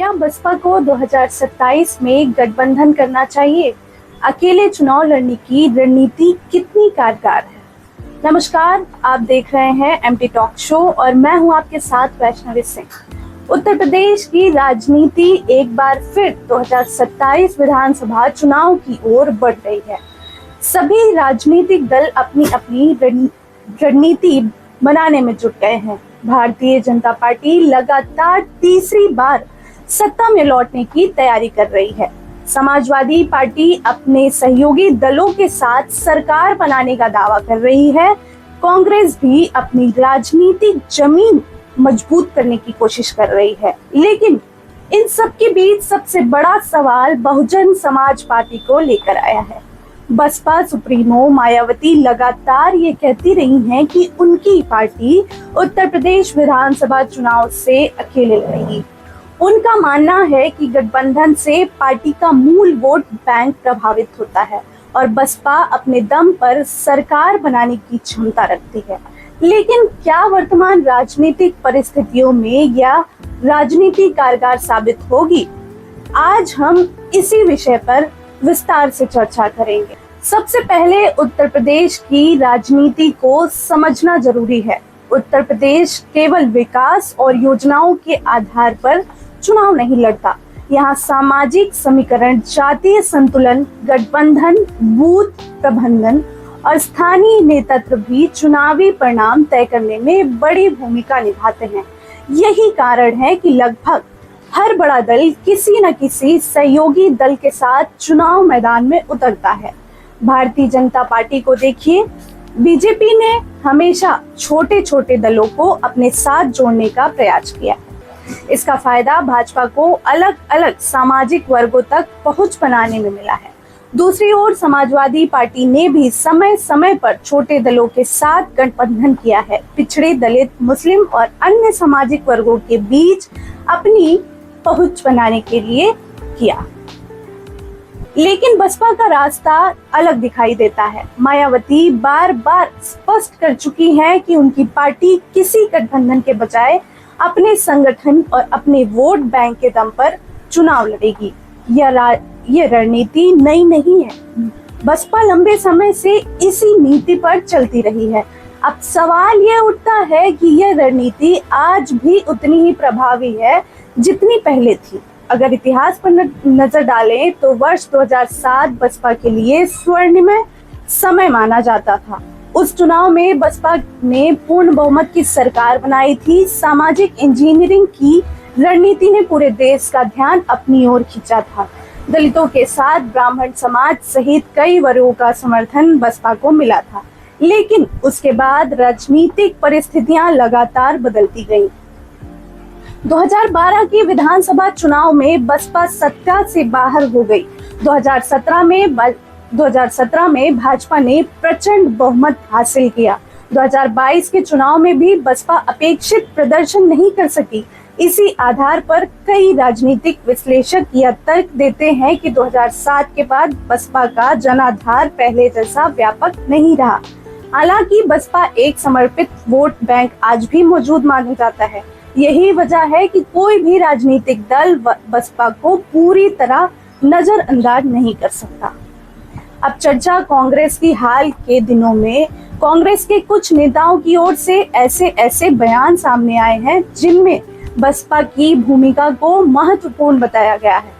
क्या बसपा को 2027 में गठबंधन करना चाहिए? अकेले चुनाव लड़ने की रणनीति कितनी कारगर है? नमस्कार, आप देख रहे हैं एमटी टॉक शो और मैं हूं आपके साथ वैष्णवी सिंह। उत्तर प्रदेश की राजनीति एक बार फिर 2027 विधानसभा चुनाव की ओर बढ़ रही है। सभी राजनीतिक दल अपनी अपनी रणनीति बनाने में जुट गए हैं। भारतीय जनता पार्टी लगातार तीसरी बार सत्ता में लौटने की तैयारी कर रही है। समाजवादी पार्टी अपने सहयोगी दलों के साथ सरकार बनाने का दावा कर रही है। कांग्रेस भी अपनी राजनीतिक जमीन मजबूत करने की कोशिश कर रही है। लेकिन इन सब के बीच सबसे बड़ा सवाल बहुजन समाज पार्टी को लेकर आया है। बसपा सुप्रीमो मायावती लगातार ये कहती रही हैं कि उनकी पार्टी उत्तर प्रदेश विधानसभा चुनाव से अकेले लड़ेगी। उनका मानना है कि गठबंधन से पार्टी का मूल वोट बैंक प्रभावित होता है और बसपा अपने दम पर सरकार बनाने की क्षमता रखती है। लेकिन क्या वर्तमान राजनीतिक परिस्थितियों में यह राजनीति कारगर साबित होगी? आज हम इसी विषय पर विस्तार से चर्चा करेंगे। सबसे पहले उत्तर प्रदेश की राजनीति को समझना जरूरी है। उत्तर प्रदेश केवल विकास और योजनाओं के आधार पर चुनाव नहीं लड़ता। यहाँ सामाजिक समीकरण, जातीय संतुलन, गठबंधन, बूथ प्रबंधन और स्थानीय नेतृत्व भी चुनावी परिणाम तय करने में बड़ी भूमिका निभाते हैं। यही कारण है कि लगभग हर बड़ा दल किसी न किसी सहयोगी दल के साथ चुनाव मैदान में उतरता है। भारतीय जनता पार्टी को देखिए, बीजेपी ने हमेशा छोटे छोटे दलों को अपने साथ जोड़ने का प्रयास किया है। इसका फायदा भाजपा को अलग अलग सामाजिक वर्गों तक पहुंच बनाने में मिला है। दूसरी ओर समाजवादी पार्टी ने भी समय समय पर छोटे दलों के साथ गठबंधन किया है। पिछड़े, दलित, मुस्लिम और अन्य सामाजिक वर्गों के बीच अपनी पहुंच बनाने के लिए किया। लेकिन बसपा का रास्ता अलग दिखाई देता है। मायावती बार बार स्पष्ट कर चुकी हैं कि उनकी पार्टी किसी गठबंधन के बजाय अपने संगठन और अपने वोट बैंक के दम पर चुनाव लड़ेगी। यह रणनीति नई नहीं है। बसपा लंबे समय से इसी नीति पर चलती रही है। अब सवाल ये उठता है कि यह रणनीति आज भी उतनी ही प्रभावी है जितनी पहले थी। अगर इतिहास पर नजर डालें तो वर्ष 2007 बसपा के लिए स्वर्णिमय समय माना जाता था। उस चुनाव में बसपा ने पूर्ण बहुमत की सरकार बनाई थी। सामाजिक इंजीनियरिंग की रणनीति ने पूरे देश का ध्यान अपनी ओर खींचा था। दलितों के साथ ब्राह्मण समाज सहित कई वर्गों का समर्थन बसपा को मिला था। लेकिन उसके बाद राजनीतिक परिस्थितियां लगातार बदलती गईं। 2012 के विधानसभा चुनाव में बसपा सत्ता से बाहर हो गई। 2017 में भाजपा ने प्रचंड बहुमत हासिल किया। 2022 के चुनाव में भी बसपा अपेक्षित प्रदर्शन नहीं कर सकी। इसी आधार पर कई राजनीतिक विश्लेषक यह तर्क देते हैं कि 2007 के बाद बसपा का जनाधार पहले जैसा व्यापक नहीं रहा। हालांकि बसपा एक समर्पित वोट बैंक आज भी मौजूद माना जाता है। यही वजह है कि कोई भी राजनीतिक दल बसपा को पूरी तरह नजरअंदाज नहीं कर सकता। अब चर्चा कांग्रेस की। हाल के दिनों में कांग्रेस के कुछ नेताओं की ओर से ऐसे बयान सामने आए हैं जिनमें बसपा की भूमिका को महत्वपूर्ण बताया गया है।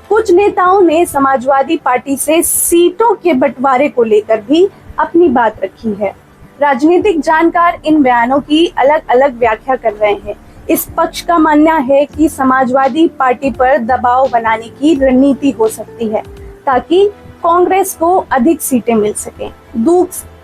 कुछ नेताओं ने समाजवादी पार्टी से सीटों के बंटवारे को लेकर भी अपनी बात रखी है। राजनीतिक जानकार इन बयानों की अलग अलग व्याख्या कर रहे हैं। इस पक्ष का मानना है कि समाजवादी पार्टी पर दबाव बनाने की रणनीति हो सकती है ताकि कांग्रेस को अधिक सीटें मिल सकें।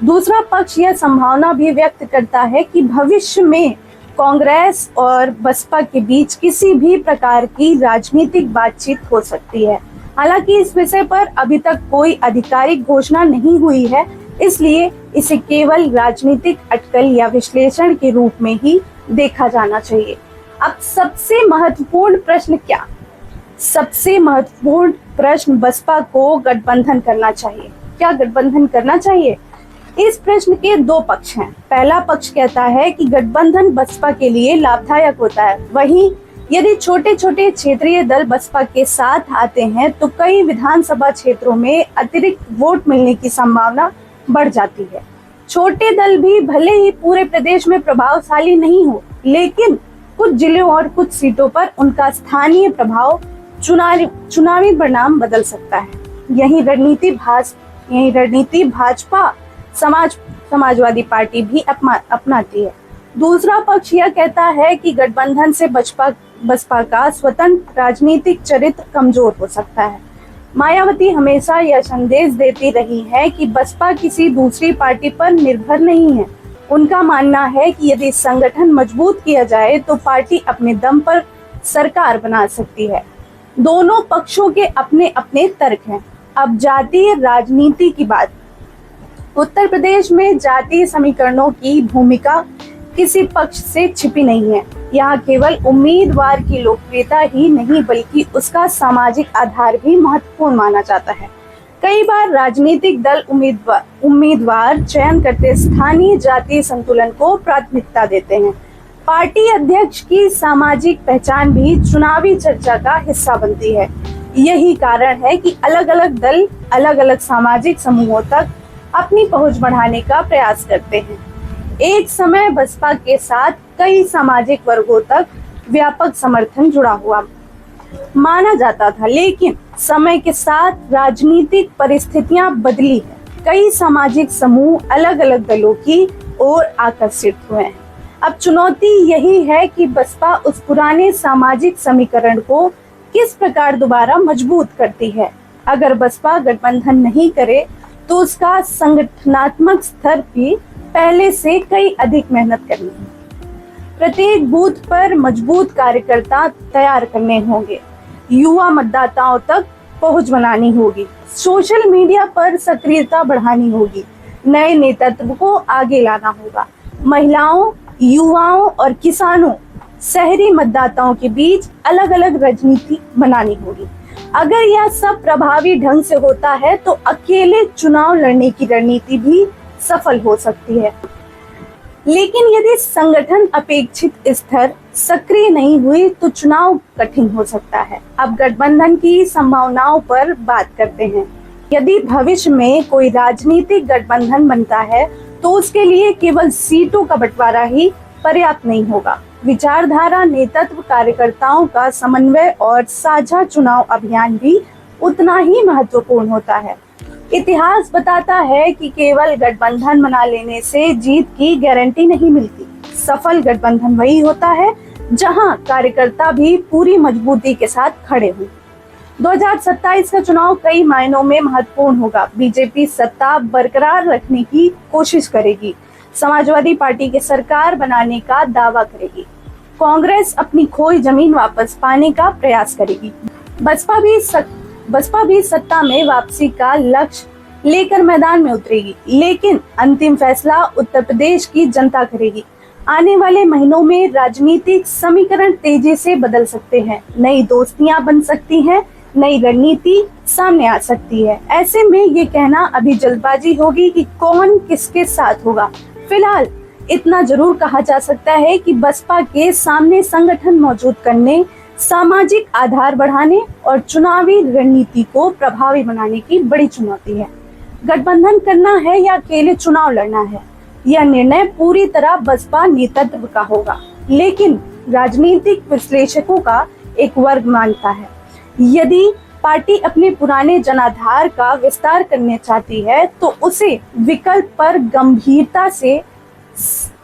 दूसरा पक्ष यह संभावना भी व्यक्त करता है कि भविष्य में कांग्रेस और बसपा के बीच किसी भी प्रकार की राजनीतिक बातचीत हो सकती है। हालांकि इस विषय पर अभी तक कोई आधिकारिक घोषणा नहीं हुई है, इसलिए इसे केवल राजनीतिक अटकल या विश्लेषण के रूप में ही देखा जाना चाहिए। अब सबसे महत्वपूर्ण प्रश्न क्या? सबसे महत्वपूर्ण प्रश्न बसपा को गठबंधन करना चाहिए। क्या गठबंधन करना चाहिए? इस प्रश्न के दो पक्ष हैं। पहला पक्ष कहता है कि गठबंधन बसपा के लिए लाभदायक होता है, वहीं यदि छोटे छोटे क्षेत्रीय दल बसपा के साथ आते हैं तो कई विधानसभा क्षेत्रों में अतिरिक्त वोट मिलने की संभावना बढ़ जाती है। छोटे दल भी भले ही पूरे प्रदेश में प्रभावशाली नहीं हो, लेकिन कुछ जिलों और कुछ सीटों पर उनका स्थानीय प्रभाव चुनावी परिणाम बदल सकता है। यही रणनीति भाजपा समाजवादी पार्टी भी अपनाती है। दूसरा पक्ष यह कहता है कि गठबंधन से बसपा का स्वतंत्र राजनीतिक चरित्र कमजोर हो सकता है। मायावती हमेशा यह संदेश देती रही है कि बसपा किसी दूसरी पार्टी पर निर्भर नहीं है। उनका मानना है कि यदि संगठन मजबूत किया जाए तो पार्टी अपने दम पर सरकार बना सकती है। दोनों पक्षों के अपने अपने तर्क हैं। अब जातीय राजनीति की बात। उत्तर प्रदेश में जातीय समीकरणों की भूमिका किसी पक्ष से छिपी नहीं है। यहाँ केवल उम्मीदवार की लोकप्रियता ही नहीं बल्कि उसका सामाजिक आधार भी महत्वपूर्ण माना जाता है। कई बार राजनीतिक दल उम्मीदवार चयन करते स्थानीय जातीय संतुलन को प्राथमिकता देते हैं। पार्टी अध्यक्ष की सामाजिक पहचान भी चुनावी चर्चा का हिस्सा बनती है। यही कारण है कि अलग अलग दल अलग अलग सामाजिक समूहों तक अपनी पहुंच बढ़ाने का प्रयास करते हैं। एक समय बसपा के साथ कई सामाजिक वर्गों तक व्यापक समर्थन जुड़ा हुआ माना जाता था, लेकिन समय के साथ राजनीतिक परिस्थितियां बदली है। कई सामाजिक समूह अलग अलग दलों की ओर आकर्षित हुए हैं। अब चुनौती यही है कि बसपा उस पुराने सामाजिक समीकरण को किस प्रकार दोबारा मजबूत करती है। अगर बसपा गठबंधन नहीं करे तो उसका संगठनात्मक स्तर भी पहले से कई अधिक मेहनत करनी है। प्रत्येक बूथ पर मजबूत कार्यकर्ता तैयार करने होंगे, युवा मतदाताओं तक पहुंच बनानी होगी, सोशल मीडिया पर सक्रियता बढ़ानी होगी, नए नेतृत्व को आगे लाना होगा, महिलाओं, युवाओं और किसानों, शहरी मतदाताओं के बीच अलग अलग रणनीति बनानी होगी। अगर यह सब प्रभावी ढंग से होता है तो अकेले चुनाव लड़ने की रणनीति भी सफल हो सकती है। लेकिन यदि संगठन अपेक्षित स्तर सक्रिय नहीं हुई तो चुनाव कठिन हो सकता है। अब गठबंधन की संभावनाओं पर बात करते हैं। यदि भविष्य में कोई राजनीतिक गठबंधन बनता है तो उसके लिए केवल सीटों का बंटवारा ही पर्याप्त नहीं होगा। विचारधारा, नेतृत्व, कार्यकर्ताओं का समन्वय और साझा चुनाव अभियान भी उतना ही महत्वपूर्ण होता है। इतिहास बताता है कि केवल गठबंधन बना लेने से जीत की गारंटी नहीं मिलती। सफल गठबंधन वही होता है जहां कार्यकर्ता भी पूरी मजबूती के साथ खड़े हों। 2027 का चुनाव कई मायनों में महत्वपूर्ण होगा। बीजेपी सत्ता बरकरार रखने की कोशिश करेगी, समाजवादी पार्टी की सरकार बनाने का दावा करेगी, कांग्रेस अपनी खोई जमीन वापस पाने का प्रयास करेगी, बसपा भी सत्ता में वापसी का लक्ष्य लेकर मैदान में उतरेगी। लेकिन अंतिम फैसला उत्तर प्रदेश की जनता करेगी। आने वाले महीनों में राजनीतिक समीकरण तेजी से बदल सकते हैं, नई दोस्तियां बन सकती हैं, नई रणनीति सामने आ सकती है। ऐसे में ये कहना अभी जल्दबाजी होगी कि कौन किसके साथ होगा। फिलहाल इतना जरूर कहा जा सकता है कि बसपा के सामने संगठन मौजूद करने, सामाजिक आधार बढ़ाने और चुनावी रणनीति को प्रभावी बनाने की बड़ी चुनौती है। गठबंधन करना है या अकेले चुनाव लड़ना है, यह निर्णय पूरी तरह बसपा नेतृत्व का होगा। लेकिन राजनीतिक विश्लेषकों का एक वर्ग मानता है यदि पार्टी अपने पुराने जनाधार का विस्तार करना चाहती है तो उसे विकल्प पर गंभीरता से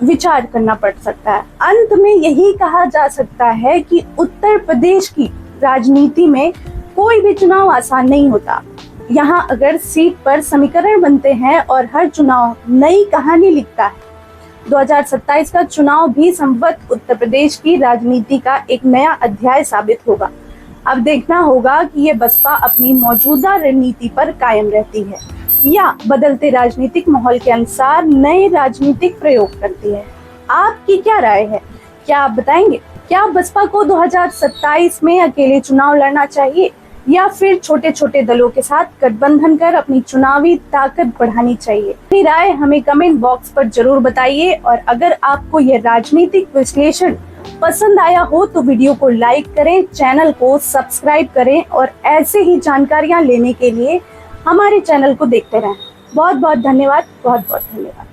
विचार करना पड़ सकता है। अंत में यही कहा जा सकता है कि उत्तर प्रदेश की राजनीति में कोई भी चुनाव आसान नहीं होता। यहाँ अगर सीट पर समीकरण बनते हैं और हर चुनाव नई कहानी लिखता है। 2027 का चुनाव भी संभवतः उत्तर प्रदेश की राजनीति का एक नया अध्याय साबित होगा। अब देखना होगा कि ये बसपा अपनी मौजूदा रणनीति पर कायम रहती है या बदलते राजनीतिक माहौल के अनुसार नए राजनीतिक प्रयोग करती है। आपकी क्या राय है? क्या आप बताएंगे? क्या बसपा को 2027 में अकेले चुनाव लड़ना चाहिए या फिर छोटे छोटे दलों के साथ गठबंधन कर अपनी चुनावी ताकत बढ़ानी चाहिए? अपनी राय हमें कमेंट बॉक्स पर जरूर बताइए और अगर आपको यह राजनीतिक विश्लेषण पसंद आया हो तो वीडियो को लाइक करें, चैनल को सब्सक्राइब करें और ऐसे ही जानकारियां लेने के लिए हमारे चैनल को देखते रहें। बहुत बहुत धन्यवाद, बहुत बहुत धन्यवाद।